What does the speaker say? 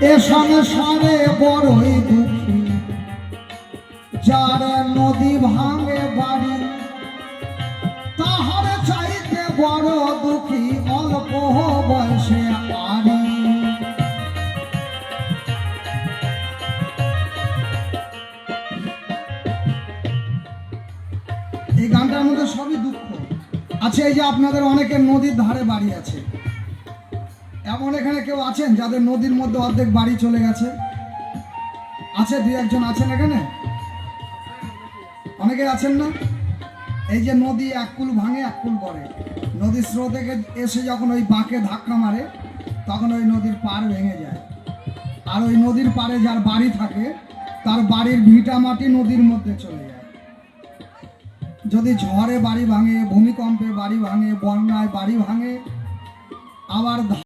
এ সংসারে বড়ই দুঃখী, যার নদী ভাঙে বাড়ি, তাহার চাইতে বড় দুঃখী অল্প বয়সে আরি। এই গানটার মধ্যে সবই দুঃখ আছে। এই যে আপনাদের অনেকের নদীর ধারে বাড়ি আছে, এমন এখানে কেউ আছেন যাদের নদীর মধ্যে অর্ধেক বাড়ি চলে গেছে? আছে, দুই একজন আছেন এখানে, অনেকে আছেন না? এই যে নদী এক কুল ভাঙে এক কুল করে, নদীর স্রোত থেকে এসে যখন ওই বাঁকে ধাক্কা মারে তখন ওই নদীর পাড় ভেঙে যায়, আর ওই নদীর পাড়ে যার বাড়ি থাকে তার বাড়ির ভিটা মাটি নদীর মধ্যে চলে যায়। যদি ঝড়ে বাড়ি ভাঙে, ভূমিকম্পে বাড়ি ভাঙে, বন্যায় বাড়ি ভাঙে, আবার